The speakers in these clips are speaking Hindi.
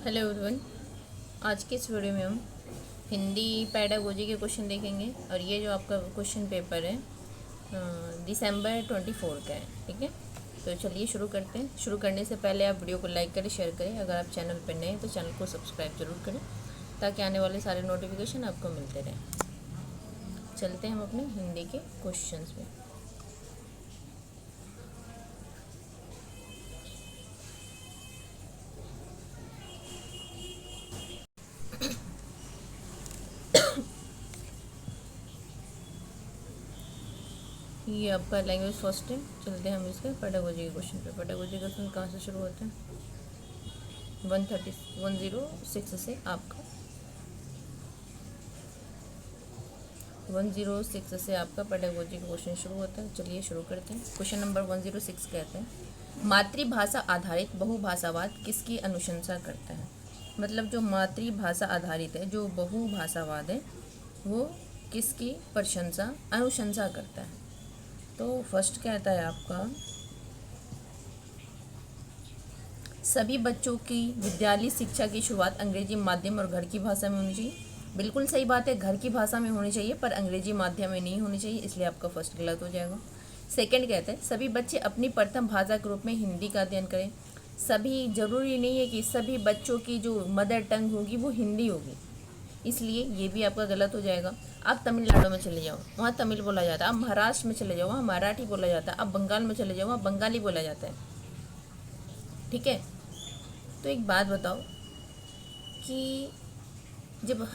Hello everyone. आज के इस वीडियो में हम हिंदी पैडागोजी के क्वेश्चन देखेंगे और ये जो आपका क्वेश्चन पेपर है दिसंबर 24 का है। ठीक है, तो चलिए शुरू करते हैं। शुरू करने से पहले आप वीडियो को लाइक करें, शेयर करें। अगर आप चैनल पर नए हैं तो चैनल को सब्सक्राइब जरूर करें ताकि आने वाले सारे नोटिफिकेशन आपको मिलते रहें। चलते हैं हम अपने हिंदी के क्वेश्चन में। ये आपका लैंग्वेज फर्स्ट है। चलते हैं हम इसके पेडागोजी के क्वेश्चन पे। पेडागोजी के क्वेश्चन कहाँ से शुरू होते हैं? 106 से आपका 106 से आपका पेडागोजी का क्वेश्चन शुरू होता है। चलिए शुरू करते हैं। क्वेश्चन नंबर 106 कहते हैं, मातृभाषा आधारित बहुभाषावाद किसकी अनुशंसा करता है? मतलब जो मातृभाषा आधारित है, जो बहुभाषावाद है, वो किसकी प्रशंसा अनुशंसा करता है? तो फर्स्ट कहता है आपका, सभी बच्चों की विद्यालय शिक्षा की शुरुआत अंग्रेजी माध्यम और घर की भाषा में होनी चाहिए। बिल्कुल सही बात है, घर की भाषा में होनी चाहिए पर अंग्रेजी माध्यम में नहीं होनी चाहिए, इसलिए आपका फर्स्ट गलत हो जाएगा। सेकंड कहता है, सभी बच्चे अपनी प्रथम भाषा के रूप में हिंदी का अध्ययन करें। सभी जरूरी नहीं है कि सभी बच्चों की जो मदर टंग होगी वो हिंदी होगी, इसलिए ये भी आपका गलत हो जाएगा। आप तमिलनाडु में चले जाओ, वहाँ तमिल बोला जाता है। आप महाराष्ट्र में चले जाओ, वहाँ मराठी बोला जाता है। आप बंगाल में चले जाओ, वहाँ बंगाली बोला जाता है। ठीक है, तो एक बात बताओ कि जब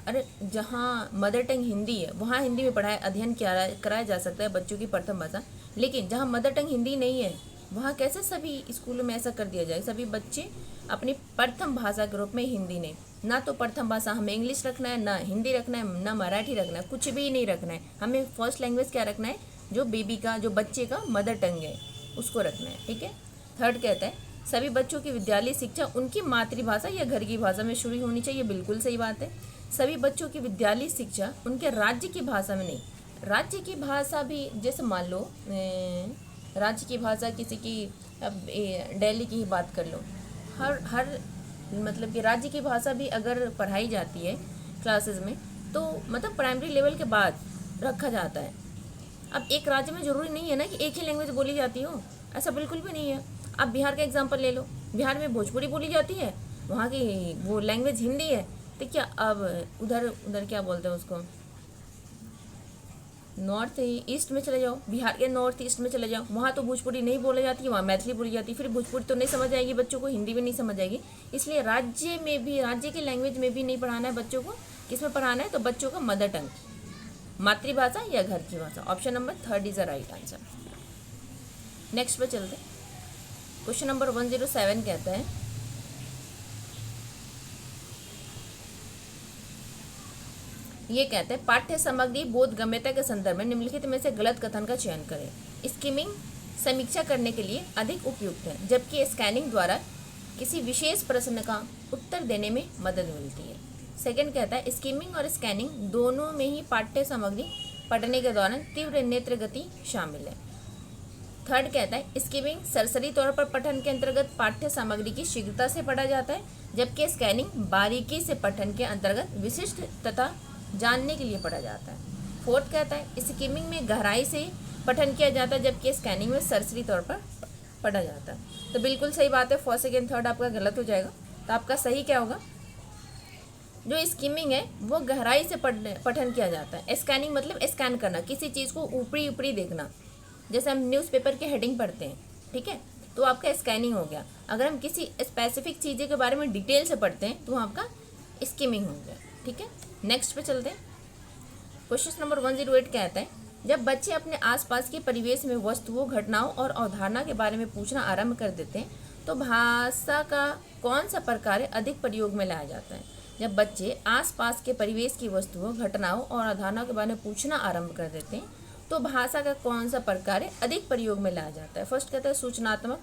जहाँ मदर टंग हिंदी है वहाँ हिंदी में अध्ययन कराया जा सकता है बच्चों की प्रथम भाषा, लेकिन जहाँ मदर टंग हिंदी नहीं है वहाँ कैसे सभी स्कूलों में ऐसा कर दिया जाए? सभी बच्चे अपनी प्रथम भाषा के रूप में हिंदी नहीं, ना तो प्रथम भाषा हमें इंग्लिश रखना है, ना हिंदी रखना है, ना मराठी रखना है, कुछ भी नहीं रखना है। हमें फर्स्ट लैंग्वेज क्या रखना है? जो बेबी का, जो बच्चे का मदर टंग है उसको रखना है। ठीक है। थर्ड कहता है, सभी बच्चों की विद्यालय शिक्षा उनकी मातृभाषा या घर की भाषा में शुरू होनी चाहिए। बिल्कुल सही बात है। सभी बच्चों की विद्यालय शिक्षा उनके राज्य की भाषा में नहीं, राज्य की भाषा भी, जैसे मान लो राज्य की भाषा किसी की, अब दिल्ली की ही बात कर लो, हर मतलब कि राज्य की भाषा भी अगर पढ़ाई जाती है क्लासेस में तो मतलब प्राइमरी लेवल के बाद रखा जाता है। अब एक राज्य में ज़रूरी नहीं है ना कि एक ही लैंग्वेज बोली जाती हो, ऐसा बिल्कुल भी नहीं है। आप बिहार का एग्जांपल ले लो, बिहार में भोजपुरी बोली जाती है, वहाँ की वो लैंग्वेज हिंदी है, तो क्या अब उधर उधर क्या बोलते हैं उसको, नॉर्थ ईस्ट में चले जाओ, बिहार के नॉर्थ ईस्ट में चले जाओ, वहाँ तो भोजपुरी नहीं बोली जाती है, वहाँ मैथिली बोली जाती है। फिर भोजपुरी तो नहीं समझ आएगी बच्चों को, हिंदी भी नहीं समझ आएगी। इसलिए राज्य में भी, राज्य की लैंग्वेज में भी नहीं पढ़ाना है बच्चों को। किसमें पढ़ाना है? तो बच्चों का मदर टंग, मातृभाषा या घर की भाषा। Option number third is the right answer. Next पे चलते। क्वेश्चन नंबर 107 कहता है, ये कहते हैं, पाठ्य सामग्री बोधगम्यता के संदर्भ में निम्नलिखित में से गलत कथन का चयन करें। स्किमिंग समीक्षा करने के लिए अधिक उपयुक्त है, जबकि स्कैनिंग द्वारा किसी विशेष प्रश्न का उत्तर देने में मदद मिलती है। सेकंड कहता है, स्किमिंग और स्कैनिंग दोनों में ही पाठ्य सामग्री पढ़ने के दौरान तीव्र नेत्र गति शामिल है। थर्ड कहता है, स्किमिंग सरसरी तौर पर पठन के अंतर्गत पाठ्य सामग्री की शीघ्रता से पढ़ा जाता है, जबकि स्कैनिंग बारीकी से पठन के अंतर्गत विशिष्ट तथा जानने के लिए पढ़ा जाता है। फोर्थ कहता है, स्किमिंग में गहराई से पठन किया जाता है, जबकि स्कैनिंग में सरसरी तौर पर पढ़ा जाता है। तो बिल्कुल सही बात है, फर्स्ट सेकेंड थर्ड आपका गलत हो जाएगा। तो आपका सही क्या होगा? जो स्किमिंग है वो गहराई से पठन किया जाता है। स्कैनिंग मतलब स्कैन करना, किसी चीज़ को ऊपरी ऊपरी देखना, जैसे हम न्यूज़पेपर के हेडिंग पढ़ते हैं। ठीक है, तो आपका स्कैनिंग हो गया। अगर हम किसी स्पेसिफिक चीज़ें के बारे में डिटेल से पढ़ते हैं तो आपका स्किमिंग हो गया। ठीक है, नेक्स्ट पे चलते हैं। क्वेश्चन नंबर 108 कहता है, जब बच्चे अपने आसपास के परिवेश में वस्तुओं, घटनाओं और अवधारणा के बारे में पूछना आरंभ कर देते हैं तो भाषा का कौन सा प्रकार अधिक प्रयोग में लाया जाता है? जब बच्चे आसपास के परिवेश की वस्तुओं, घटनाओं और अवधारणाओं के बारे में पूछना आरंभ कर देते हैं तो भाषा का कौन सा प्रकार अधिक प्रयोग में लाया जाता है? फर्स्ट कहता है सूचनात्मक,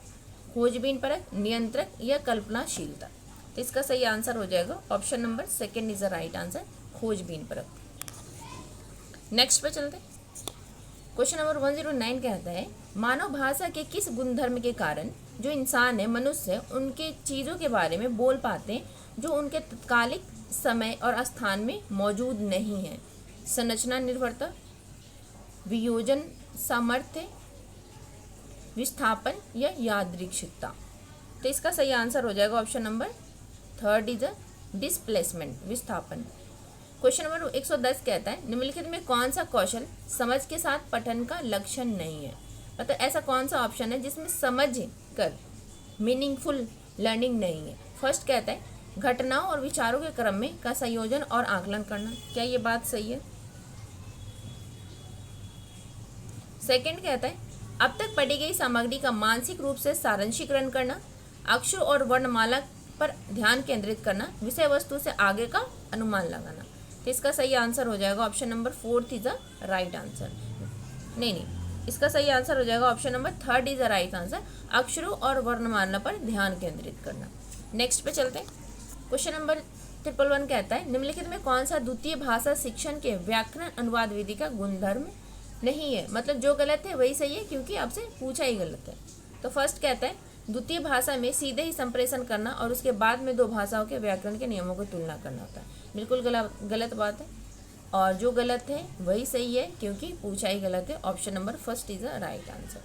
खोजबीन परक, नियंत्रक या कल्पनाशीलता। तो इसका सही आंसर हो जाएगा option number second is the right answer, खोजबीन परक। नेक्स्ट पे चलते। क्वेश्चन नंबर 109 कहता है, मानव भाषा के किस गुणधर्म के कारण जो इंसान है, मनुष्य है, उनके चीज़ों के बारे में बोल पाते हैं जो उनके तत्कालिक समय और स्थान में मौजूद नहीं है। संरचना निर्भरता, वियोजन सामर्थ्य, विस्थापन या यादृच्छिकता। तो इसका सही आंसर हो जाएगा option number third is a displacement, विस्थापन। क्वेश्चन नंबर 110 कहता है निम्नलिखित में कौन सा कौशल समझ के साथ पठन का लक्षण नहीं है। मतलब ऐसा कौन सा ऑप्शन है जिसमें समझ कर मीनिंगफुल लर्निंग नहीं है। फर्स्ट कहता है घटनाओं और विचारों के क्रम में का संयोजन और आकलन करना। क्या ये बात सही है? सेकंड कहता है अब तक पढ़ी गई सामग्री का मानसिक रूप से सारांशीकरण करना, अक्षर और वर्णमाला पर ध्यान केंद्रित करना, विषय वस्तु से आगे का अनुमान लगाना। तो इसका सही आंसर हो जाएगा option number fourth is the right answer. नहीं, इसका सही आंसर हो जाएगा option number third is the right answer, अक्षरों और वर्णमाला पर ध्यान केंद्रित करना। नेक्स्ट पे चलते हैं। क्वेश्चन नंबर 111 कहता है निम्नलिखित में कौन सा द्वितीय भाषा शिक्षण के व्याकरण अनुवाद विधि का गुणधर्म नहीं है। मतलब जो गलत है वही सही है क्योंकि आपसे पूछा ही गलत है। तो फर्स्ट कहता है द्वितीय भाषा में सीधे ही संप्रेषण करना और उसके बाद में दो भाषाओं के व्याकरण के नियमों की तुलना करना होता है। बिल्कुल गलत बात है और जो गलत है वही सही है क्योंकि पूछा ही गलत है। Option number first is the right answer.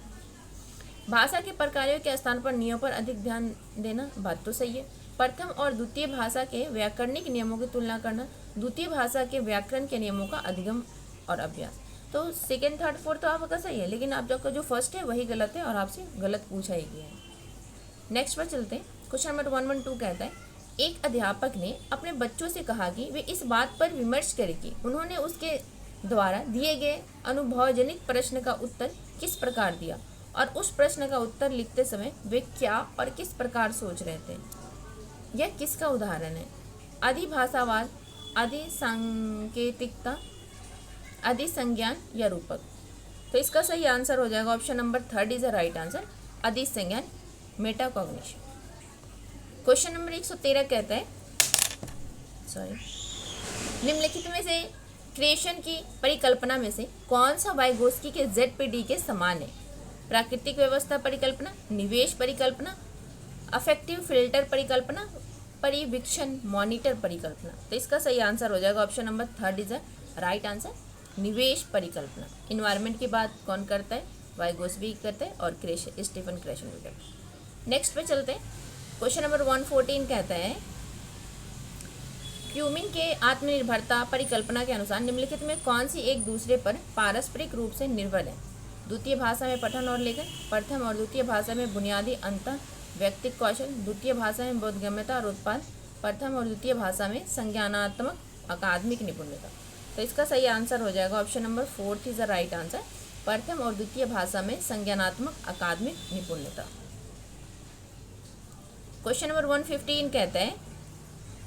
भाषा के प्रकारों के स्थान पर नियमों पर अधिक ध्यान देना, बात तो सही है। प्रथम और द्वितीय भाषा के व्याकरणिक नियमों की तुलना करना, द्वितीय भाषा के व्याकरण के नियमों का अधिगम और अभ्यास। तो सेकेंड थर्ड फोर्थ तो आपका सही है लेकिन आप जो फर्स्ट है वही गलत है और आपसे गलत पूछा ही गया है। नेक्स्ट पर चलते हैं। क्वेश्चन नंबर 112 कहता है एक अध्यापक ने अपने बच्चों से कहा कि वे इस बात पर विमर्श करें कि उन्होंने उसके द्वारा दिए गए अनुभवजनित प्रश्न का उत्तर किस प्रकार दिया और उस प्रश्न का उत्तर लिखते समय वे क्या और किस प्रकार सोच रहे थे। यह किसका उदाहरण है? अधिभाषावाद, अधिसांकेतिकता, अधिसंज्ञान या रूपक। तो इसका सही आंसर हो जाएगा option number third is the right answer, अधिसंज्ञान, मेटाकॉग्निशन। क्वेश्चन नंबर 113 कहता है निम्नलिखित में से क्रिएशन की परिकल्पना में से कौन सा वाइगोस्की के ZPD के समान है? प्राकृतिक व्यवस्था परिकल्पना, निवेश परिकल्पना, अफेक्टिव फिल्टर परिकल्पना, परिवीक्षण मॉनिटर परिकल्पना। तो इसका सही आंसर हो जाएगा option number third is the right answer, निवेश परिकल्पना। इन्वायरमेंट की बात कौन करता है? वाइगोस्की करता है और स्टीफन क्रेशन भी करता है। नेक्स्ट पे चलते हैं। क्वेश्चन नंबर 114 कहता है क्यूमिंग के आत्मनिर्भरता परिकल्पना के अनुसार निम्नलिखित में कौन सी एक दूसरे पर पारस्परिक रूप से निर्भर है? द्वितीय भाषा में पठन और लेखन, प्रथम और द्वितीय भाषा में बुनियादी अंतर व्यक्तिक कौशल, द्वितीय भाषा में बोधगम्यता और उत्पाद, प्रथम और द्वितीय भाषा में संज्ञानात्मक अकादमिक निपुणता। तो इसका सही आंसर हो जाएगा option number fourth is the right answer, प्रथम और द्वितीय भाषा में संज्ञानात्मक अकादमिक निपुणता। क्वेश्चन नंबर 115 कहता है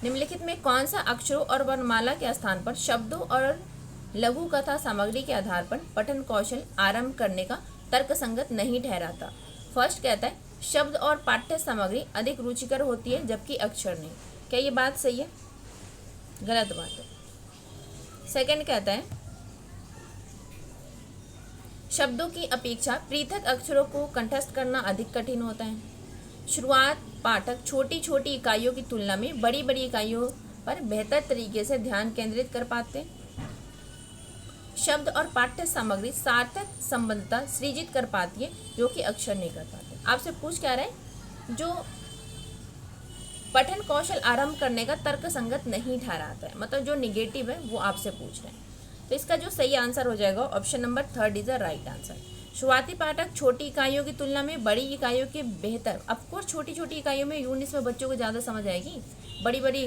निम्नलिखित में कौन सा अक्षरों और वर्णमाला के स्थान पर शब्दों और लघु कथा सामग्री के आधार पर पठन कौशल आरंभ करने का तर्कसंगत नहीं ठहराता? फर्स्ट कहता है शब्द और पाठ्य सामग्री अधिक रुचिकर होती है जबकि अक्षर नहीं। क्या ये बात सही है? गलत बात है। सेकंड कहता है शब्दों की अपेक्षा पृथक अक्षरों को कंठस्थ करना अधिक कठिन होता है। शुरुआत पाठक छोटी छोटी इकाइयों की तुलना में बड़ी बड़ी इकाइयों पर बेहतर तरीके से ध्यान केंद्रित कर पाते हैं। शब्द और पाठ्य सामग्री सार्थक संबंधता सृजित कर पाती है जो कि अक्षर नहीं कर पाते। आपसे पूछ क्या रहे? जो पठन कौशल आरंभ करने का तर्क संगत नहीं ठहराता है, मतलब जो निगेटिव है वो आपसे पूछ रहे हैं। तो इसका जो सही आंसर हो जाएगा option number third is the right answer. शुरुआती पाठक छोटी इकाइयों की तुलना में बड़ी इकाइयों के बेहतर, ऑफकोर्स छोटी छोटी इकाइयों में यूनिट्स में बच्चों को ज़्यादा समझ आएगी। बड़ी बड़ी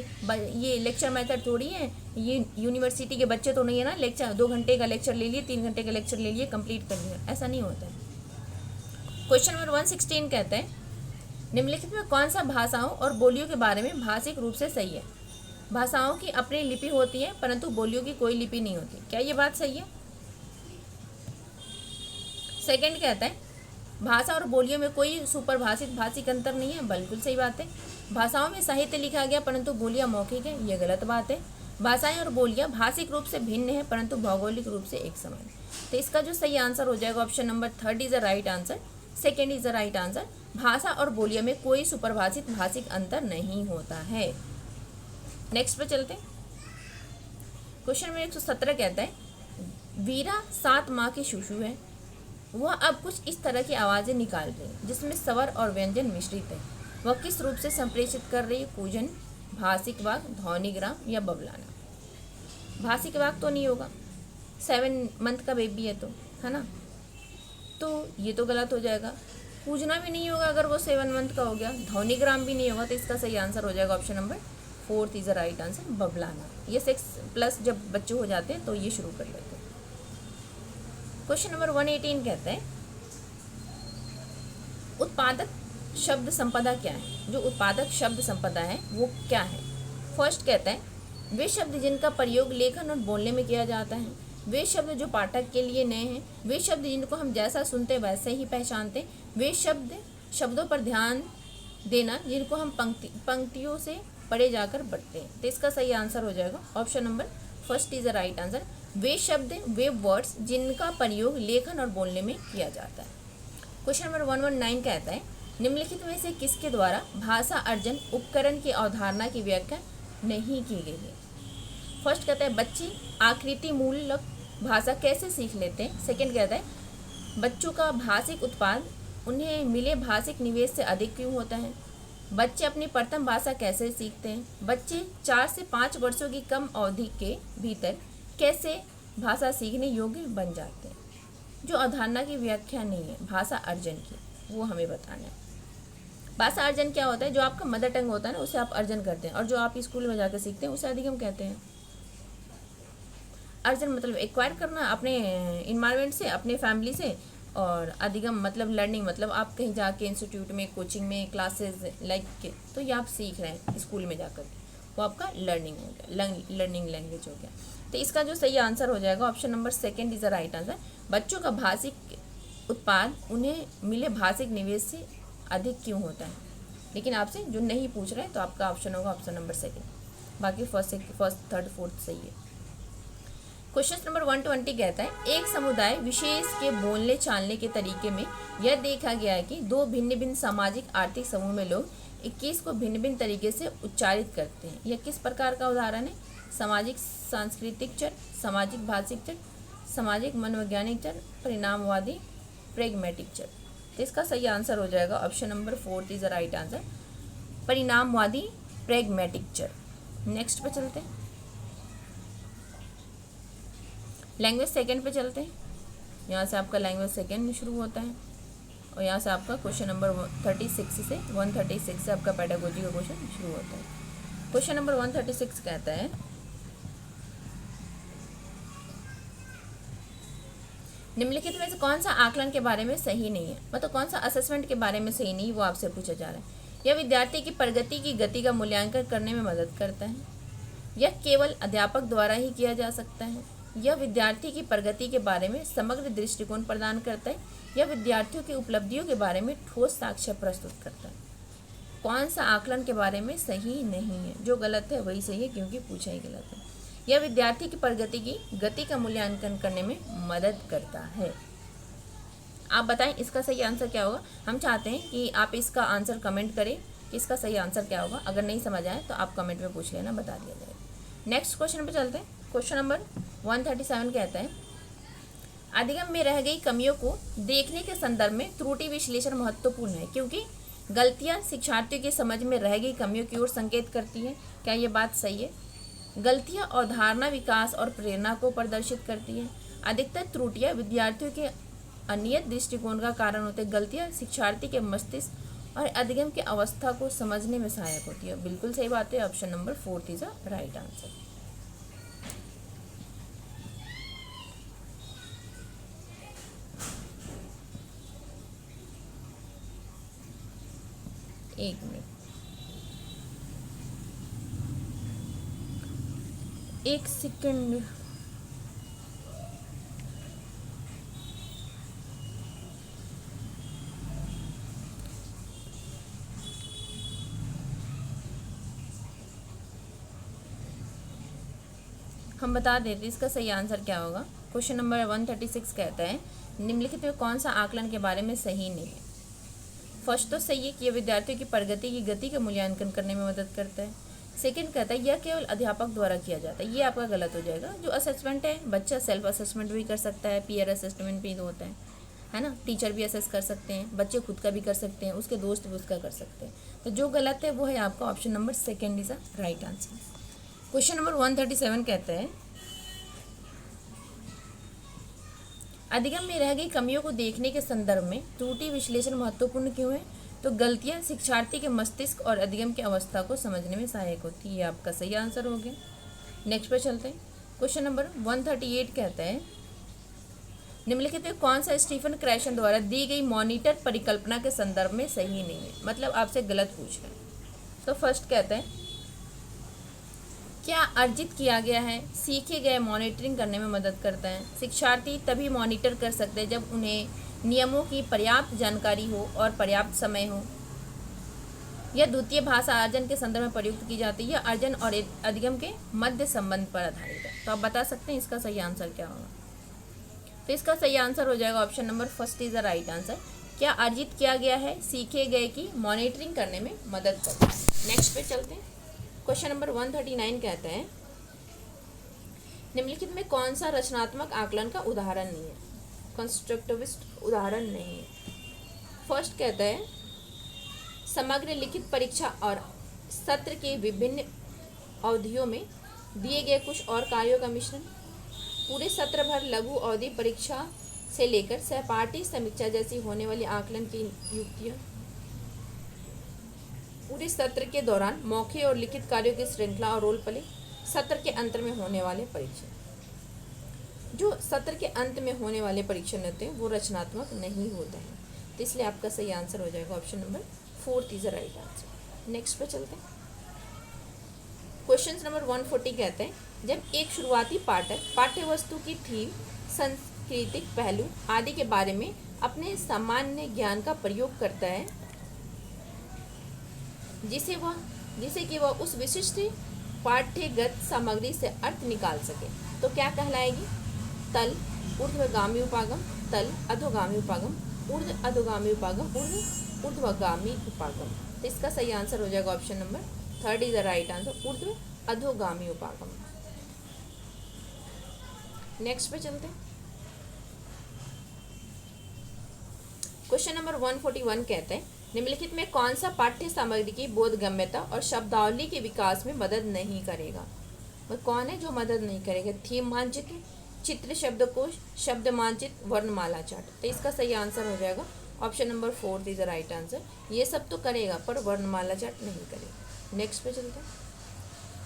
ये लेक्चर मेथड थोड़ी है, ये यूनिवर्सिटी के बच्चे तो नहीं है ना, लेक्चर 2 घंटे का लेक्चर ले लिए, 3 घंटे का लेक्चर ले लिए, कंप्लीट कर लिया, ऐसा नहीं होता है। क्वेश्चन नंबर 116 कहते हैं निम्नलिखित में कौन सा भाषाओं और बोलियों के बारे में भाषिक रूप से सही है? भाषाओं की अपनी लिपि होती है परंतु बोलियों की कोई लिपि नहीं होती। क्या ये बात सही है? सेकंड कहता है भाषा और बोलियों में कोई सुपरभाषित भाषिक अंतर नहीं है। बिल्कुल सही बात है। भाषाओं में साहित्य लिखा गया परंतु बोलियां मौखिक है, ये गलत बात है। भाषाएं और बोलियां भाषिक रूप से भिन्न है परंतु भौगोलिक रूप से एक समान है। तो इसका जो सही आंसर हो जाएगा option number third is the right answer, second is the right answer. भाषा और बोलियों में कोई सुपरभाषित भाषिक अंतर नहीं होता है। नेक्स्ट पे चलते हैं। क्वेश्चन नंबर 117 कहता है, वीरा 7 माह की शिशु है। वह अब कुछ इस तरह की आवाज़ें निकाल रही है जिसमें स्वर और व्यंजन मिश्रित है। वह किस रूप से संप्रेषित कर रही है? कूजन, भाषिक वाक, ध्वनिग्राम या बबलाना? भाषिक वाक तो नहीं होगा, 7 मंथ का बेबी है तो, है ना, तो ये तो गलत हो जाएगा। कूजना भी नहीं होगा अगर वो 7 मंथ का हो गया। ध्वनिग्राम भी नहीं होगा, तो इसका सही आंसर हो जाएगा option number 4 is the right answer, बबलाना। ये 6+ जब बच्चे हो जाते हैं तो ये शुरू कर लेते हैं। क्वेश्चन नंबर 118 कहते हैं, उत्पादक शब्द संपदा क्या है? जो उत्पादक शब्द संपदा है वो क्या है? फर्स्ट कहता है, वे शब्द जिनका प्रयोग लेखन और बोलने में किया जाता है, वे शब्द जो पाठक के लिए नए हैं, वे शब्द जिनको हम जैसा सुनते वैसे ही पहचानते, वे शब्दों पर ध्यान देना जिनको हम पंक्तियों से पढ़े जाकर बढ़ते हैं। तो इसका सही आंसर हो जाएगा option number first is the right answer. वे शब्द, वे वर्ड्स जिनका प्रयोग लेखन और बोलने में किया जाता है। क्वेश्चन नंबर 119 कहता है, निम्नलिखित में से किसके द्वारा भाषा अर्जन उपकरण की अवधारणा की व्याख्या नहीं की गई है? फर्स्ट कहता है, बच्चे आकृति मूलक भाषा कैसे सीख लेते हैं? सेकंड कहता है, बच्चों का भाषिक उत्पाद उन्हें मिले भाषिक निवेश से अधिक क्यों होता है? बच्चे अपनी प्रथम भाषा कैसे सीखते हैं? बच्चे 4 से 5 वर्षों की कम अवधि के भीतर कैसे भाषा सीखने योग्य बन जाते हैं? जो अवधारणा की व्याख्या नहीं है भाषा अर्जन की, वो हमें बताना है। भाषा अर्जन क्या होता है? जो आपका मदर टंग होता है ना, उसे आप अर्जन करते हैं, और जो आप स्कूल में जाकर सीखते हैं उसे अधिगम कहते हैं। अर्जन मतलब एक्वायर करना अपने इन्वायरमेंट से, अपने फैमिली से, और अधिगम मतलब लर्निंग, मतलब आप कहीं जाके इंस्टीट्यूट में, कोचिंग में, क्लासेस लाइक के, तो ये आप सीख रहे हैं स्कूल में जाकर, वो आपका लर्निंग हो गया, लर्निंग लैंग्वेज हो गया। तो इसका जो सही आंसर हो जाएगा option number 2 is the right answer. बच्चों का भाषिक उत्पाद उन्हें मिले भाषिक निवेश से अधिक क्यों होता है? लेकिन आपसे जो नहीं पूछ रहे तो आपका ऑप्शन होगा ऑप्शन नंबर 2, बाकी फर्स्ट, थर्ड, फोर्थ सही है। क्वेश्चन नंबर 120 कहता है, एक समुदाय विशेष के बोलने चालने के तरीके में यह देखा गया है कि 2 भिन्न भिन्न सामाजिक आर्थिक समूह में लोग 21 को भिन्न भिन्न तरीके से उच्चारित करते हैं। यह किस प्रकार का उदाहरण है? सामाजिक सांस्कृतिक चर, सामाजिक भाषिक चर, सामाजिक मनोवैज्ञानिक चर, परिणामवादी प्रेगमेटिक चर। तो इसका सही आंसर हो जाएगा option number 4 is the right answer, परिणामवादी प्रेगमेटिक चर। नेक्स्ट पे चलते हैं, लैंग्वेज सेकंड पे चलते हैं। यहाँ से आपका लैंग्वेज सेकंड शुरू होता है, और यहाँ से आपका क्वेश्चन नंबर 136 से आपका पेडागोजी का क्वेश्चन शुरू होता है। क्वेश्चन नंबर 136 कहता है, निम्नलिखित में से कौन सा आकलन के बारे में सही नहीं है? मतलब कौन सा असेसमेंट के बारे में सही नहीं, वो आपसे पूछा जा रहा है। यह विद्यार्थी की प्रगति की गति का मूल्यांकन करने में मदद करता है। यह केवल अध्यापक द्वारा ही किया जा सकता है। यह विद्यार्थी की प्रगति के बारे में समग्र दृष्टिकोण प्रदान करता है। यह विद्यार्थियों की उपलब्धियों के बारे में ठोस साक्ष्य प्रस्तुत करता है। कौन सा आकलन के बारे में सही नहीं है? जो गलत है वही सही है, क्योंकि पूछा ही गलत है। यह विद्यार्थी की प्रगति की गति का मूल्यांकन करने में मदद करता है। आप बताएं इसका सही आंसर क्या होगा? हम चाहते हैं कि आप इसका आंसर कमेंट करें कि इसका सही आंसर क्या होगा। अगर नहीं समझ आए तो आप कमेंट में पूछ लेना, बता दिया जाएगा। नेक्स्ट क्वेश्चन पे चलते हैं। क्वेश्चन नंबर 137 कहता है, अधिगम में रह गई कमियों को देखने के संदर्भ में त्रुटि विश्लेषण महत्वपूर्ण है, क्योंकि गलतियां शिक्षार्थियों की समझ में रह गई कमियों की ओर संकेत करती हैं। क्या ये बात सही है? गलतियां अवधारणा विकास और प्रेरणा को प्रदर्शित करती है। अधिकतर त्रुटियां विद्यार्थियों के अनियत दृष्टिकोण का कारण होते हैं। गलतियां शिक्षार्थी के मस्तिष्क और अधिगम की अवस्था को समझने में सहायक होती है। बिल्कुल सही बात है, option number 4 is the right answer. एक मिनट, एक सेकंड। हम बता देते इसका सही आंसर क्या होगा। क्वेश्चन नंबर 136 कहता है, निम्नलिखित में कौन सा आकलन के बारे में सही नहीं है? फर्स्ट तो सही है कि यह विद्यार्थियों की प्रगति की गति का मूल्यांकन करने में मदद करता है। सेकंड कहता है यह केवल अध्यापक द्वारा किया जाता है, ये आपका गलत हो जाएगा। जो असेसमेंट है बच्चा सेल्फ असेसमेंट भी कर सकता है, पीयर असेसमेंट भी होता है ना, टीचर भी असेस कर सकते हैं, बच्चे खुद का भी कर सकते हैं, उसके दोस्त भी उसका कर सकते हैं। तो जो गलत है वो है आपका option number second is a right answer. Question number 137 कहता है अधिगम में रह गई कमियों को देखने के संदर्भ में त्रुटि विश्लेषण महत्वपूर्ण क्यों है? तो गलतियां शिक्षार्थी के मस्तिष्क और अधिगम की अवस्था को समझने में सहायक होती है। ये आपका सही आंसर हो गया। नेक्स्ट पे चलते हैं। क्वेश्चन नंबर 138 कहता है निम्नलिखित में कौन सा स्टीफन क्रैशन द्वारा दी गई मॉनिटर परिकल्पना के संदर्भ में सही नहीं है? मतलब आपसे गलत पूछ रहे हैं। तो फर्स्ट कहते हैं क्या अर्जित किया गया है सीखे गए मॉनिटरिंग करने में मदद करता है। शिक्षार्थी तभी मॉनिटर कर सकते हैं जब उन्हें नियमों की पर्याप्त जानकारी हो और पर्याप्त समय हो। यह द्वितीय भाषा अर्जन के संदर्भ में प्रयुक्त की जाती है। यह अर्जन और अधिगम के मध्य संबंध पर आधारित है। तो आप बता सकते हैं इसका सही आंसर क्या होगा? तो इसका सही आंसर हो जाएगा option number first is the right answer. क्या अर्जित किया गया है सीखे गए की मॉनिटरिंग करने में मदद करता है। नेक्स्ट पे चलते हैं। क्वेश्चन नंबर 139 कहते हैं निम्नलिखित में कौन सा रचनात्मक आकलन का उदाहरण नहीं है? कंस्ट्रक्टिविस्ट उदाहरण नहीं है। फर्स्ट कहता है समग्र लिखित परीक्षा और सत्र के विभिन्न अवधियों में दिए गए कुछ और कार्यों का मिश्रण। पूरे सत्र भर लघु अवधि परीक्षा से लेकर सहपाठी समीक्षा जैसी होने वाली आकलन की युक्तियाँ। पूरे सत्र के दौरान मौखिक और लिखित कार्यों की श्रृंखला और रोल प्ले। सत्र के अंत में होने वाले परीक्षण। जो सत्र के अंत में होने वाले परीक्षण होते हैं वो रचनात्मक नहीं होते हैं। तो इसलिए आपका सही आंसर हो जाएगा option number fourth is the right answer. Next पे चलते हैं। क्वेश्चन नंबर 140 कहते हैं जब एक शुरुआती पाठक पाठ्य वस्तु की थीम, सांस्कृतिक पहलू आदि के बारे में अपने सामान्य ज्ञान का प्रयोग करता है जिसे कि वह उस विशिष्ट पाठ्यगत सामग्री से अर्थ निकाल सके, तो क्या कहलाएगी? तल ऊर्ध्वगामी उपागम, तल अधोगामी उपागम, ऊर्ध्व अधोगामी उपागम, ऊर्ध्वगामी उपागम। तो इसका सही आंसर हो जाएगा option number third is the right answer, ऊर्ध्व अधोगामी उपागम। नेक्स्ट पे चलते हैं। क्वेश्चन नंबर 141 कहते हैं निम्नलिखित में कौन सा पाठ्य सामग्री की बोधगम्यता और शब्दावली के विकास में मदद नहीं करेगा? वह कौन है जो मदद नहीं करेगा? थीम मानचित्र, चित्र शब्दकोश, शब्द मानचित्र, वर्णमाला चार्ट। तो इसका सही आंसर हो जाएगा option number fourth is the right answer. ये सब तो करेगा पर वर्णमाला चार्ट नहीं करेगा। नेक्स्ट पे चलते हैं।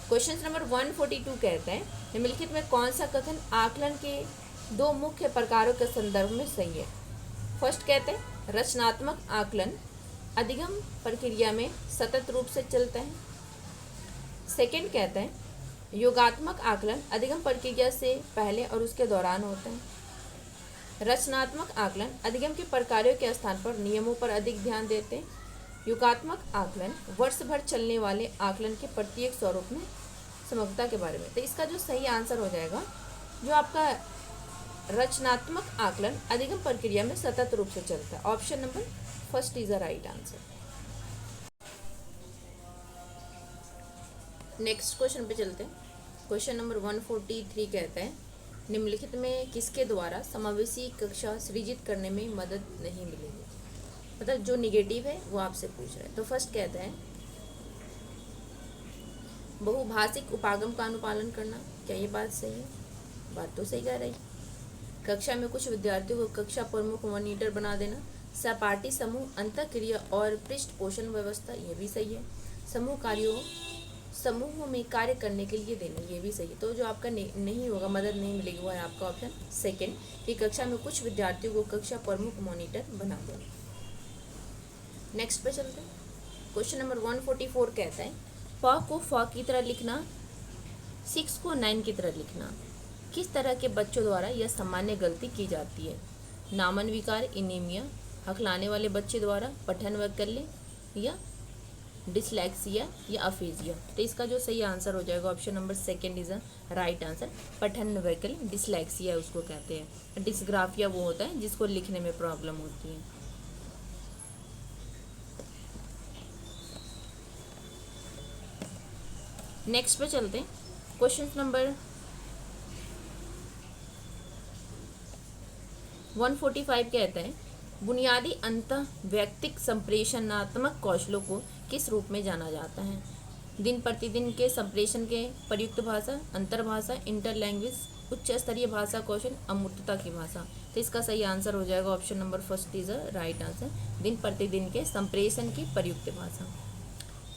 क्वेश्चन नंबर 142 कहते हैं निम्नलिखित में कौन सा कथन आकलन के दो मुख्य प्रकारों के संदर्भ में सही है? फर्स्ट कहते हैं रचनात्मक आकलन अधिगम प्रक्रिया में सतत रूप से चलता है। सेकंड कहते हैं योगात्मक आकलन अधिगम प्रक्रिया से पहले और उसके दौरान होता है। रचनात्मक आकलन अधिगम के प्रकारों के स्थान पर नियमों पर अधिक ध्यान देते हैं। योगात्मक आकलन वर्ष भर चलने वाले आकलन के प्रत्येक स्वरूप में समग्रता के बारे में। तो इसका जो सही आंसर हो जाएगा जो आपका रचनात्मक आकलन अधिगम प्रक्रिया में सतत रूप से चलता है, option number first is the right answer. Next question पे चलते हैं। क्वेश्चन नंबर 143 कहता है निम्नलिखित में किसके द्वारा समावेशी कक्षा सृजित करने में मदद नहीं मिलेगी? मतलब जो निगेटिव है वो आपसे पूछ रहा है। तो फर्स्ट कहता है बहुभाषिक उपागम का अनुपालन करना। क्या ये बात सही है? बात तो सही कह रही। कक्षा में कुछ विद्यार्थियों को कक्षा प्रमुख मॉनिटर बना देना। सहपाठी समूह अंतःक्रिया और पृष्ठ पोषण व्यवस्था, ये भी सही है। समूह में कार्य करने के लिए देना, ये भी सही है। तो जो आपका नहीं होगा, मदद नहीं मिलेगी, वो है आपका ऑप्शन सेकंड कि कक्षा में कुछ विद्यार्थियों को कक्षा प्रमुख मॉनिटर बना देना। नेक्स्ट पे चलते हैं। क्वेश्चन नंबर 144 कहता है प को फ की तरह लिखना, 6 को 9 की तरह लिखना। किस तरह के बच्चों द्वारा यह सामान्य गलती की जाती है? नामन विकार, एनीमिया, हकलाने वाले बच्चे द्वारा, पठन वैकल्य या डिसलेक्सिया या अफेजिया। तो इसका जो सही आंसर हो जाएगा option number second is a right answer. पठन वैकल्य डिसलेक्सिया उसको कहते हैं। डिस्ग्राफिया वो होता है जिसको लिखने में प्रॉब्लम होती है। नेक्स्ट पे चलते हैं। क्वेश्चन नंबर 145 कहता है बुनियादी अंतः वैयक्तिक संप्रेषणात्मक कौशलों को किस रूप में जाना जाता है? दिन प्रतिदिन के संप्रेषण के प्रयुक्त भाषा, अंतर्भाषा, इंटर लैंग्वेज, उच्च स्तरीय भाषा कौशल, अमूर्तता की भाषा। तो इसका सही आंसर हो जाएगा option number first is a right answer, दिन प्रतिदिन के संप्रेषण की प्रयुक्त भाषा।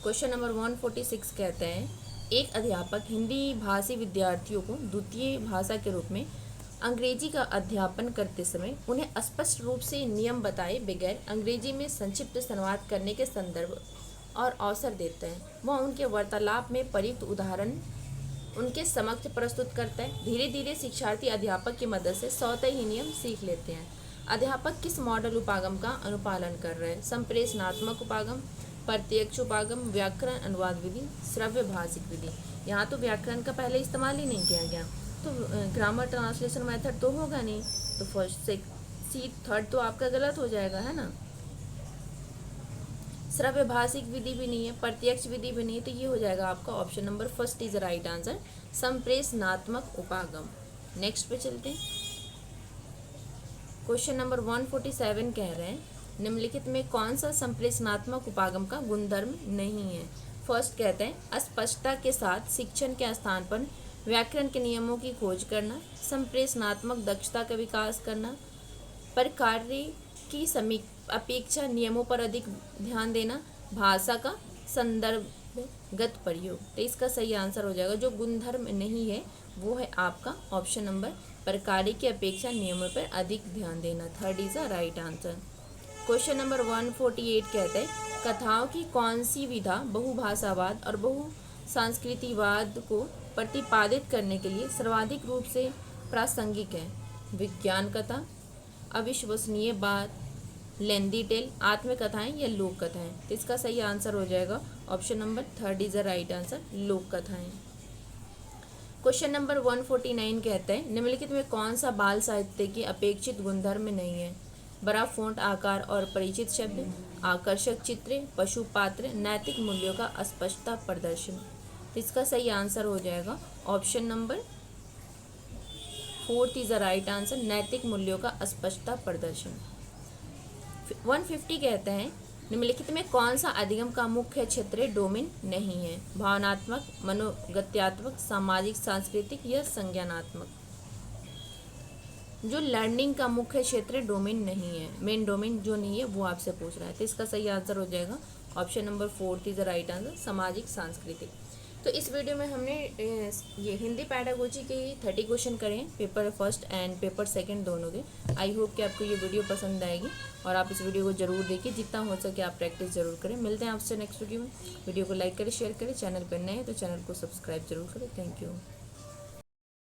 क्वेश्चन नंबर 146 कहते हैं एक अध्यापक हिंदी भाषी विद्यार्थियों को द्वितीय भाषा के रूप में अंग्रेजी का अध्यापन करते समय उन्हें स्पष्ट रूप से नियम बताए बगैर अंग्रेजी में संक्षिप्त संवाद करने के संदर्भ और अवसर देता है। वह उनके वार्तालाप में प्रयुक्त उदाहरण उनके समक्ष प्रस्तुत करता है। धीरे धीरे शिक्षार्थी अध्यापक की मदद से स्वतः ही नियम सीख लेते हैं। अध्यापक किस मॉडल उपागम का अनुपालन कर रहे हैं? संप्रेषणात्मक उपागम, प्रत्यक्ष उपागम, व्याकरण अनुवाद विधि, श्रव्य भाषिक विधि। यहाँ तो व्याकरण का पहले इस्तेमाल ही नहीं किया गया, तो ग्रामर ट्रांसलेशन मेथड तो होगा नहीं, तो फर्स्ट से थर्ड तो आपका गलत हो जाएगा, है ना। श्रव्य भाषिक विधि भी नहीं है, प्रत्यक्ष विधि भी नहीं है, तो ये हो जाएगा आपका option number first is right answer, संप्रेषणात्मक उपागम। नेक्स्ट पे चलते हैं। क्वेश्चन नंबर 147 कह रहे हैं निम्नलिखित में कौन सा संप्रेषणात्मक उपागम का गुणधर्म नहीं है? फर्स्ट कहते हैं अस्पष्टता के साथ शिक्षण के स्थान पर व्याकरण के नियमों की खोज करना, संप्रेषणात्मक दक्षता का विकास करना, पर कार्य की अपेक्षा नियमों पर अधिक ध्यान देना, भाषा का संदर्भगत प्रयोग। तो इसका सही आंसर हो जाएगा जो गुणधर्म नहीं है वो है आपका ऑप्शन नंबर पर कार्य की अपेक्षा नियमों पर अधिक ध्यान देना, third is the right answer. Question number 148 कहते हैं कथाओं की कौन सी विधा बहुभाषावाद और बहुसांस्कृतिवाद को प्रतिपादित करने के लिए सर्वाधिक रूप से प्रासंगिक है? विज्ञान कथा, अविश्वसनीय बात, लेंदी टेल, आत्मकथाएं या लोक कथाएं। तो इसका सही आंसर हो जाएगा option number third is the right answer, लोक कथाएं। क्वेश्चन नंबर 149 कहते हैं निम्नलिखित में कौन सा बाल साहित्य की अपेक्षित गुणधर्म नहीं है? बड़ा फोंट आकार और परिचित शब्द, आकर्षक चित्र, पशु पात्र, नैतिक मूल्यों का स्पष्टता प्रदर्शन। तो इसका सही आंसर हो जाएगा option number fourth is the right answer, नैतिक मूल्यों का स्पष्टता प्रदर्शन। 150 कहते हैं निम्नलिखित में कौन सा अधिगम का मुख्य क्षेत्र डोमेन नहीं है? भावनात्मक, मनोगत्यात्मक, सामाजिक सांस्कृतिक या संज्ञानात्मक। जो लर्निंग का मुख्य क्षेत्र डोमेन नहीं है, मेन डोमेन जो नहीं है वो आपसे पूछ रहा है, तो इसका सही आंसर हो जाएगा option number fourth is the right answer, सामाजिक सांस्कृतिक। तो इस वीडियो में हमने ये हिंदी पैडागोजी के 30 क्वेश्चन करे हैं, paper first and paper second दोनों के। आई होप कि आपको ये वीडियो पसंद आएगी और आप इस वीडियो को जरूर देखिए, जितना हो सके आप प्रैक्टिस जरूर करें। मिलते हैं आपसे नेक्स्ट वीडियो में। वीडियो को लाइक करें, शेयर करें, चैनल पर नए हैं तो चैनल को सब्सक्राइब जरूर करें। Thank you.